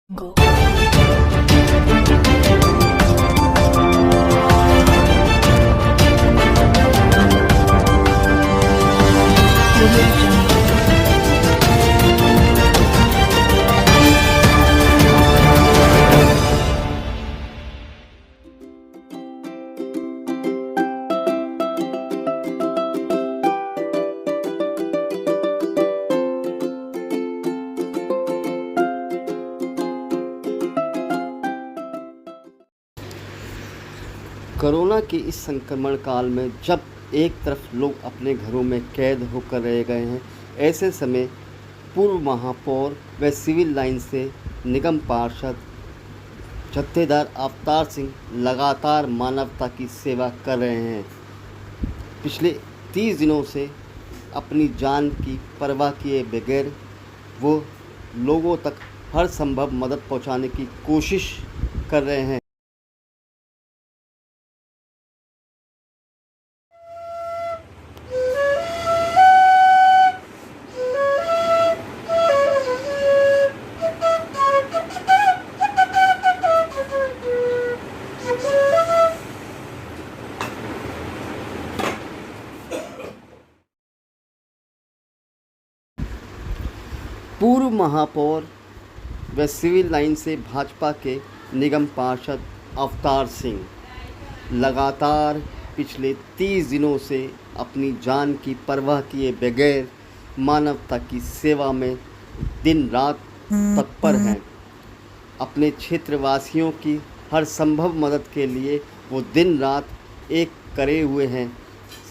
Go. Corona के इस संक्रमण काल में जब एक तरफ लोग अपने घरों में कैद होकर रह गए हैं, ऐसे समय पूर्व महापौर व सिविल लाइन से निगम पार्षद जत्थेदार अवतार सिंह लगातार मानवता की सेवा कर रहे हैं। पिछले 30 दिनों से अपनी जान की परवाह किए बगैर वो लोगों तक हर संभव मदद पहुंचाने की कोशिश कर रहे हैं। पूर्व महापौर व सिविल लाइन से भाजपा के निगम पार्षद अवतार सिंह लगातार पिछले 30 दिनों से अपनी जान की परवाह किए बगैर मानवता की सेवा में दिन रात तत्पर हैं। अपने क्षेत्रवासियों की हर संभव मदद के लिए वो दिन रात एक करे हुए हैं।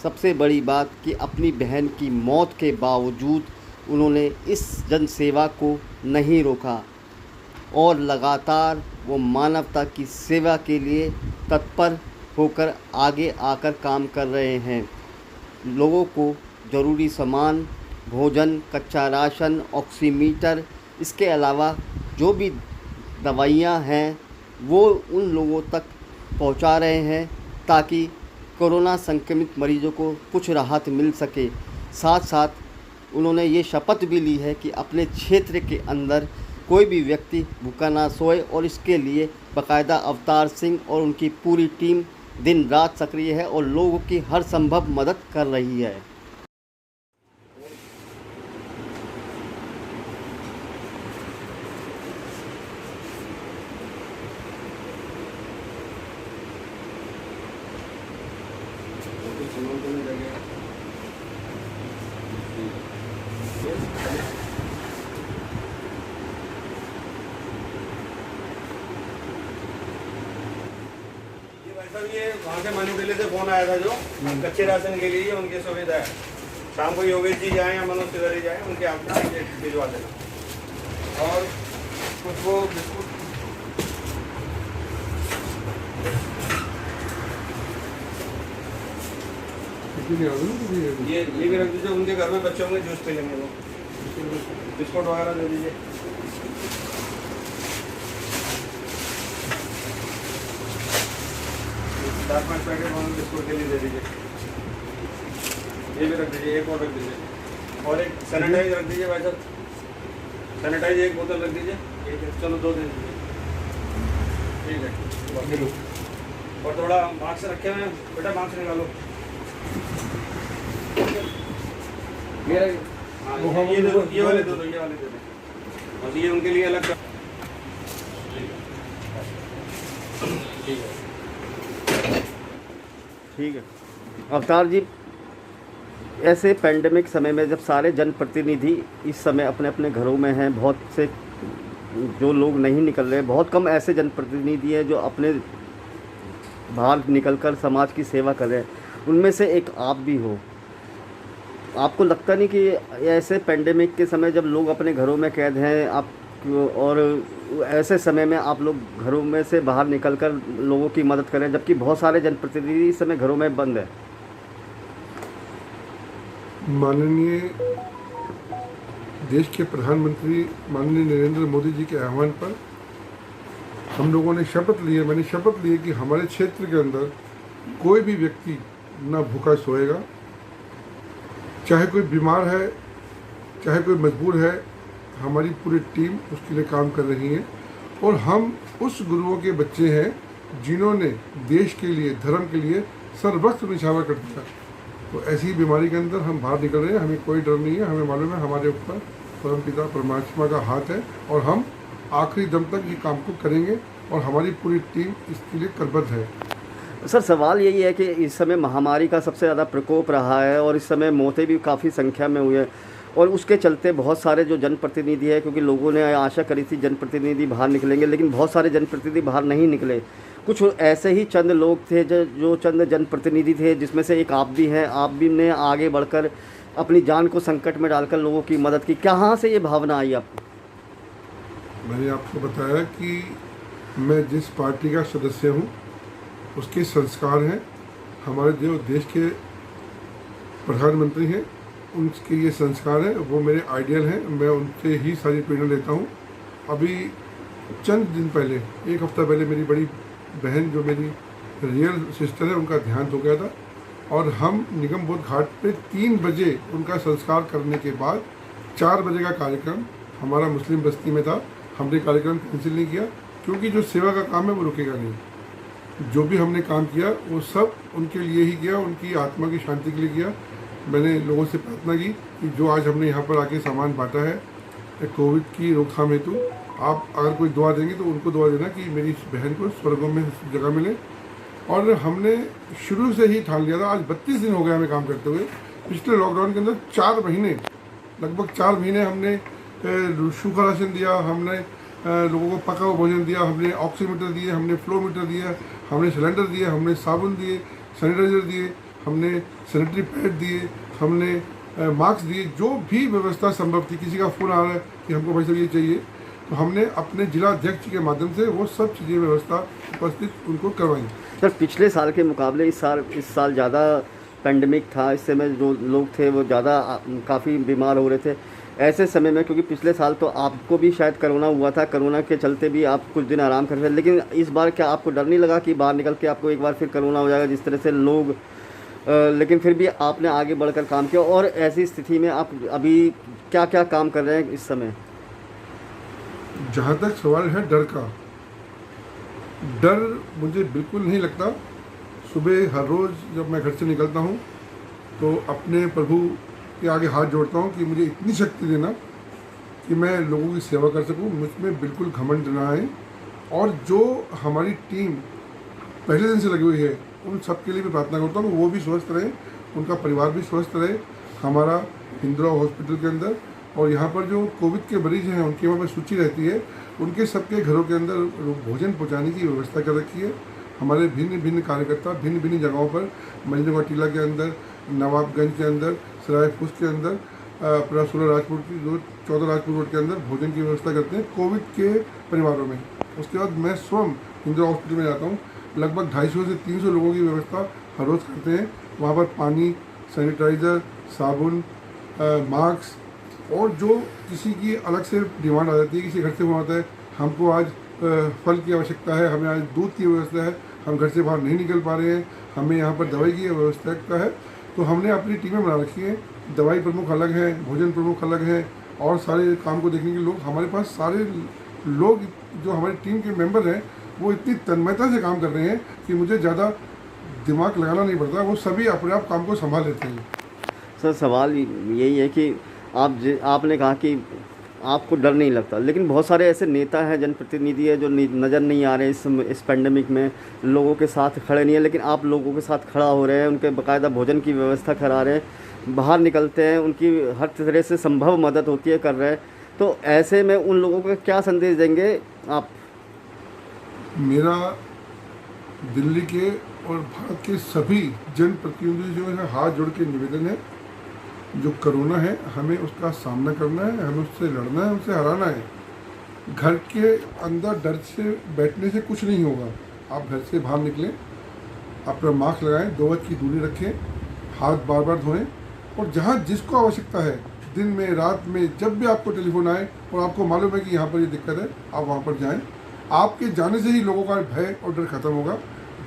सबसे बड़ी बात कि अपनी बहन की मौत के बावजूद उन्होंने इस जनसेवा को नहीं रोका और लगातार वो मानवता की सेवा के लिए तत्पर होकर आगे आकर काम कर रहे हैं। लोगों को ज़रूरी सामान, भोजन, कच्चा राशन, ऑक्सीमीटर, इसके अलावा जो भी दवाइयाँ हैं वो उन लोगों तक पहुंचा रहे हैं ताकि कोरोना संक्रमित मरीजों को कुछ राहत मिल सके। साथ साथ उन्होंने ये शपथ भी ली है कि अपने क्षेत्र के अंदर कोई भी व्यक्ति भूखा ना सोए और इसके लिए बाकायदा अवतार सिंह और उनकी पूरी टीम दिन रात सक्रिय है और लोगों की हर संभव मदद कर रही है। ये वहाँ से मनु दिल्ली से फोन आया था जो कच्चे राशन के लिए उनकी सुविधा है। शाम को योगेश जी जाए या मनोज तिवारी जाए उनके आप भिजवा देना। और कुछ वो बिस्कुट ये भी रख दीजिए। उनके घर में बच्चों में जूस पी लेंगे वो, बिस्कुट वगैरह दे दीजिए। चार 5 पैकेट बिस्कुट के लिए दे दीजिए। ये भी रख दीजिए, एक और रख दीजिए और एक सैनिटाइज रख दीजिए भाई साहब। सैनिटाइज एक बोतल रख दीजिए। चलो 2 दे दीजिए, ठीक है। और थोड़ा मास्क रखे हुए हैं बेटा, मास्क निकालो। हाँ ये दे दो, ये वाले दे दो, ये वाले दे दो। और ये उनके लिए अलग ठीक है अवतार जी, ऐसे पेंडेमिक समय में जब सारे जनप्रतिनिधि इस समय अपने अपने घरों में हैं, बहुत से जो लोग नहीं निकल रहे, बहुत कम ऐसे जनप्रतिनिधि हैं जो अपने बाहर निकलकर समाज की सेवा कर रहे हैं, उनमें से एक आप भी हो। आपको लगता नहीं कि ऐसे पेंडेमिक के समय जब लोग अपने घरों में कैद हैं आप और ऐसे समय में आप लोग घरों में से बाहर निकलकर लोगों की मदद करें, जबकि बहुत सारे जनप्रतिनिधि इस समय घरों में बंद हैं? माननीय देश के प्रधानमंत्री माननीय नरेंद्र मोदी जी के आह्वान पर हम लोगों ने शपथ ली है, मैंने शपथ ली है कि हमारे क्षेत्र के अंदर कोई भी व्यक्ति ना भूखा सोएगा। चाहे कोई बीमार है, चाहे कोई मजबूर है, हमारी पूरी टीम उसके लिए काम कर रही है और हम उस गुरुओं के बच्चे हैं जिन्होंने देश के लिए, धर्म के लिए सर्वस्व निछावर कर दिया। तो ऐसी बीमारी के अंदर हम बाहर निकल रहे हैं, हमें कोई डर नहीं है। हमें मालूम है हमारे ऊपर परमपिता परमात्मा का हाथ है और हम आखिरी दम तक ये काम को करेंगे और हमारी पूरी टीम इसके लिए करबद्ध है। सर, सवाल यही है कि इस समय महामारी का सबसे ज़्यादा प्रकोप रहा है और इस समय मौतें भी काफ़ी संख्या में हुई है और उसके चलते बहुत सारे जो जनप्रतिनिधि है, क्योंकि लोगों ने आशा करी थी जनप्रतिनिधि बाहर निकलेंगे, लेकिन बहुत सारे जनप्रतिनिधि बाहर नहीं निकले। कुछ ऐसे ही चंद लोग थे जो चंद जनप्रतिनिधि थे, जिसमें से एक आप भी हैं। आप भी ने आगे बढ़कर अपनी जान को संकट में डालकर लोगों की मदद की। कहाँ से ये भावना आई आपको? मैंने आपको बताया कि मैं जिस पार्टी का सदस्य हूँ उसके संस्कार हैं, हमारे जो देश के प्रधानमंत्री हैं उनके ये संस्कार हैं, वो मेरे आइडियल हैं। मैं उनसे ही सारी प्रेरणा लेता हूँ। अभी चंद दिन पहले, एक हफ्ता पहले, मेरी बड़ी बहन जो मेरी रियल सिस्टर है उनका देहांत हो गया था और हम निगम बोध घाट पे 3 बजे उनका संस्कार करने के बाद 4 बजे का कार्यक्रम हमारा मुस्लिम बस्ती में था। हमने कार्यक्रम कैंसिल नहीं किया क्योंकि जो सेवा का काम है वो रुकेगा नहीं। जो भी हमने काम किया वो सब उनके लिए ही किया, उनकी आत्मा की शांति के लिए किया। मैंने लोगों से प्रार्थना की कि जो आज हमने यहाँ पर आके सामान बांटा है कोविड की रोकथाम हेतु, आप अगर कोई दुआ देंगे तो उनको दुआ देना कि मेरी इस बहन को स्वर्गों में जगह मिले। और हमने शुरू से ही ठान लिया था। आज 32 दिन हो गए हमें काम करते हुए। पिछले लॉकडाउन के अंदर 4 महीने, लगभग 4 महीने हमने सूखा राशन दिया, हमने लोगों को पका हुआ भोजन दिया, हमने ऑक्सीमीटर दिए, हमने फ्लोमीटर दिया, हमने सिलेंडर दिए, हमने साबुन दिए, सैनिटाइजर दिए, हमने सैनिटरी पैड दिए, हमने मास्क दिए। जो भी व्यवस्था संभव थी, किसी का फ़ोन आ रहा है कि हमको भाई साहब ये चाहिए, तो हमने अपने जिला अध्यक्ष के माध्यम से वो सब चीज़ें व्यवस्था उपस्थित उनको करवाई। सर, पिछले साल के मुकाबले इस साल ज़्यादा पेंडेमिक था। इस समय जो लोग थे वो ज़्यादा काफ़ी बीमार हो रहे थे। ऐसे समय में, क्योंकि पिछले साल तो आपको भी शायद कोरोना हुआ था, कोरोना के चलते भी आप कुछ दिन आराम कर रहे थे, लेकिन इस बार क्या आपको डर नहीं लगा कि बाहर निकल के आपको एक बार फिर कोरोना हो जाएगा, जिस तरह से लोग लेकिन फिर भी आपने आगे बढ़कर काम किया। और ऐसी स्थिति में आप अभी क्या क्या काम कर रहे हैं इस समय? जहाँ तक सवाल है डर का, डर मुझे बिल्कुल नहीं लगता। सुबह हर रोज़ जब मैं घर से निकलता हूँ तो अपने प्रभु के आगे हाथ जोड़ता हूँ कि मुझे इतनी शक्ति देना कि मैं लोगों की सेवा कर सकूँ। मुझ में बिल्कुल घमंड ना आए। और जो हमारी टीम पहले दिन से लगी हुई है उन सब के लिए भी प्रार्थना करता हूँ वो भी स्वस्थ रहे, उनका परिवार भी स्वस्थ रहे। हमारा इंदिरा हॉस्पिटल के अंदर और यहाँ पर जो कोविड के मरीज हैं उनकी वहाँ पर सूची रहती है, उनके सबके घरों के अंदर भोजन पहुँचाने की व्यवस्था कर रखी है। हमारे भिन्न भिन्न कार्यकर्ता भिन्न भिन्न जगहों पर, मजनूका टीला के अंदर, नवाबगंज के अंदर, सराय फूस के अंदर, अपना 16 राजपुर की रोड, 14 राजपुर रोड के अंदर भोजन की व्यवस्था करते हैं कोविड के परिवारों में। उसके बाद मैं स्वयं इंदिरा हॉस्पिटल में जाता हूँ। लगभग 250 से 300 लोगों की व्यवस्था हर रोज़ करते हैं। वहाँ पर पानी, सैनिटाइज़र, साबुन, मास्क, और जो किसी की अलग से डिमांड आ जाती है, किसी घर से वो आता है हमको आज फल की आवश्यकता है, हमें आज दूध की व्यवस्था है, हम घर से बाहर नहीं निकल पा रहे हैं, हमें यहाँ पर दवाई की व्यवस्था है, तो हमने अपनी टीमें बना रखी हैं। दवाई प्रमुख अलग हैं, भोजन प्रमुख अलग हैं, और सारे काम को देखने के लोग हमारे पास, सारे लोग जो हमारी टीम के मेंबर हैं वो इतनी तन्मयता से काम कर रहे हैं कि मुझे ज़्यादा दिमाग लगाना नहीं पड़ता, वो सभी अपने आप काम को संभाल लेते हैं। सर, सवाल यही है कि आपने कहा कि आपको डर नहीं लगता, लेकिन बहुत सारे ऐसे नेता हैं, जनप्रतिनिधि है जो नज़र नहीं आ रहे इस पेंडेमिक में, लोगों के साथ खड़े नहीं हैं, लेकिन आप लोगों के साथ खड़ा हो रहे हैं, उनके बाकायदा भोजन की व्यवस्था करा रहे हैं, बाहर निकलते हैं, उनकी हर तरह से संभव मदद होती है कर रहे हैं। तो ऐसे में उन लोगों को क्या संदेश देंगे आप? मेरा दिल्ली के और भारत के सभी जनप्रतिनिधियों से हाथ जोड़ के निवेदन है, जो कोरोना है हमें उसका सामना करना है, हमें उससे लड़ना है, उससे हराना है। घर के अंदर डर से बैठने से कुछ नहीं होगा। आप घर से बाहर निकलें, अपना मास्क लगाएं, 2 गज की दूरी रखें, हाथ बार बार धोएं, और जहाँ जिसको आवश्यकता है, दिन में, रात में, जब भी आपको टेलीफोन आए और आपको मालूम है कि यहाँ पर ये दिक्कत है, आप वहाँ पर जाएं। आपके जाने से ही लोगों का भय और डर खत्म होगा।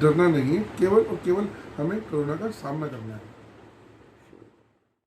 डरना नहीं है, केवल और केवल हमें कोरोना का सामना करना है।